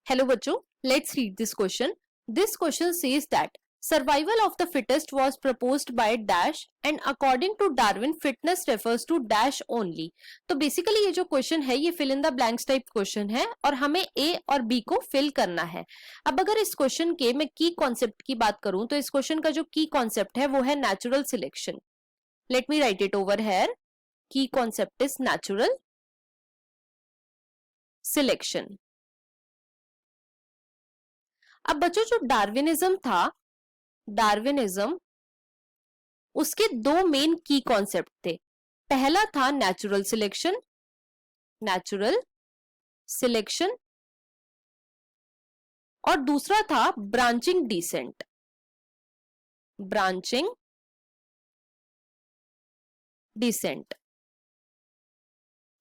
Hello बच्चों, let's read this question. This question says that survival of the fittest was proposed by dash and according to Darwin fitness refers to dash only. तो basically ये जो question है ये fill in the blanks type question है और हमें ए और B को फिल करना है. अब अगर इस क्वेश्चन के मैं की कॉन्सेप्ट की बात करूं तो इस क्वेश्चन का जो की कॉन्सेप्ट है वो है natural selection. Let me right it over here. की कॉन्सेप्ट इज नेचुरल सिलेक्शन. अब बच्चों जो डार्विनिज्म था, डार्विनिज्म उसके दो मेन की कॉन्सेप्ट थे. पहला था नेचुरल सिलेक्शन, नेचुरल सिलेक्शन, और दूसरा था ब्रांचिंग डिसेंट, ब्रांचिंग डिसेंट.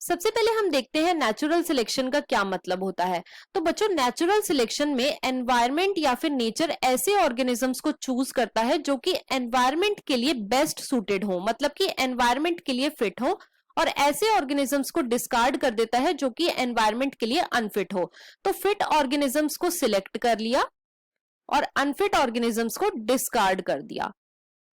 सबसे पहले हम देखते हैं नेचुरल सिलेक्शन का क्या मतलब होता है. तो बच्चों नेचुरल सिलेक्शन में एनवायरनमेंट या फिर नेचर ऐसे ऑर्गेनिजम्स को चूज करता है जो कि एनवायरनमेंट के लिए बेस्ट सूटेड हो, मतलब कि एनवायरनमेंट के लिए फिट हो, और ऐसे ऑर्गेनिजम्स को डिस्कार्ड कर देता है जो कि एनवायरनमेंट के लिए अनफिट हो. तो फिट ऑर्गेनिजम्स को सिलेक्ट कर लिया और अनफिट ऑर्गेनिजम्स को डिस्कार्ड कर दिया.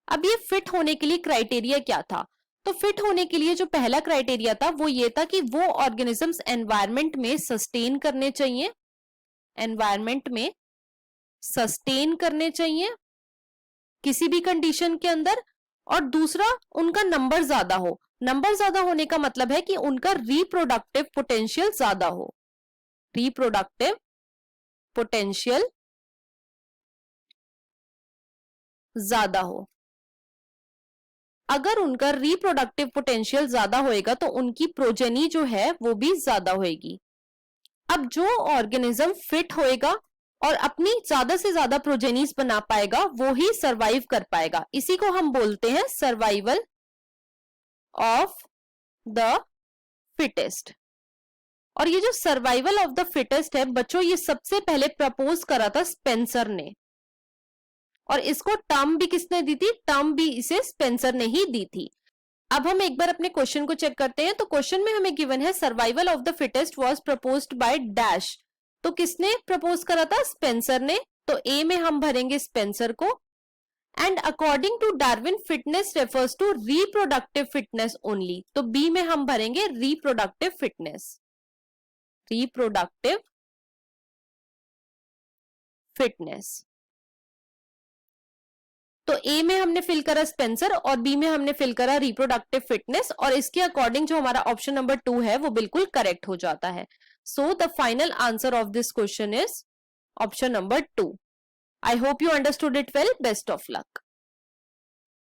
अब ये फिट होने के लिए क्राइटेरिया क्या था? तो फिट होने के लिए जो पहला क्राइटेरिया था वो ये था कि वो ऑर्गेनिजम्स एनवायरनमेंट में सस्टेन करने चाहिए, एनवायरनमेंट में सस्टेन करने चाहिए किसी भी कंडीशन के अंदर, और दूसरा उनका नंबर ज्यादा हो. नंबर ज्यादा होने का मतलब है कि उनका रिप्रोडक्टिव पोटेंशियल ज्यादा हो, रिप्रोडक्टिव पोटेंशियल ज्यादा हो. अगर उनका रिप्रोडक्टिव पोटेंशियल ज्यादा होएगा तो उनकी प्रोजेनी जो है वो भी ज्यादा होएगी. अब जो ऑर्गेनिज्म फिट होएगा और अपनी ज्यादा से ज्यादा प्रोजेनीज बना पाएगा वो ही सरवाइव कर पाएगा. इसी को हम बोलते हैं सर्वाइवल ऑफ द फिटेस्ट. और ये जो सर्वाइवल ऑफ द फिटेस्ट है बच्चों, ये सबसे पहले प्रपोज करा था स्पेंसर ने, और इसको टर्म भी किसने दी थी? टर्म भी इसे स्पेंसर ने ही दी थी. अब हम एक बार अपने क्वेश्चन को चेक करते हैं. तो क्वेश्चन में हमें गिवन है survival of the fittest was proposed by dash. तो किसने प्रपोज करा था? स्पेंसर ने. तो ए में हम भरेंगे स्पेंसर को. And according to Darwin fitness refers to reproductive fitness only. तो बी में हम भरेंगे रिप्रोडक्टिव फिटनेस, रिप्रोडक्टिव फिटनेस. तो ए में हमने फिल करा स्पेंसर और बी में हमने फिल करा रिप्रोडक्टिव फिटनेस, और इसके अकॉर्डिंग जो हमारा ऑप्शन नंबर 2 है वो बिल्कुल करेक्ट हो जाता है. So the final answer of this question is option number 2. I hope you understood it well. Best of luck.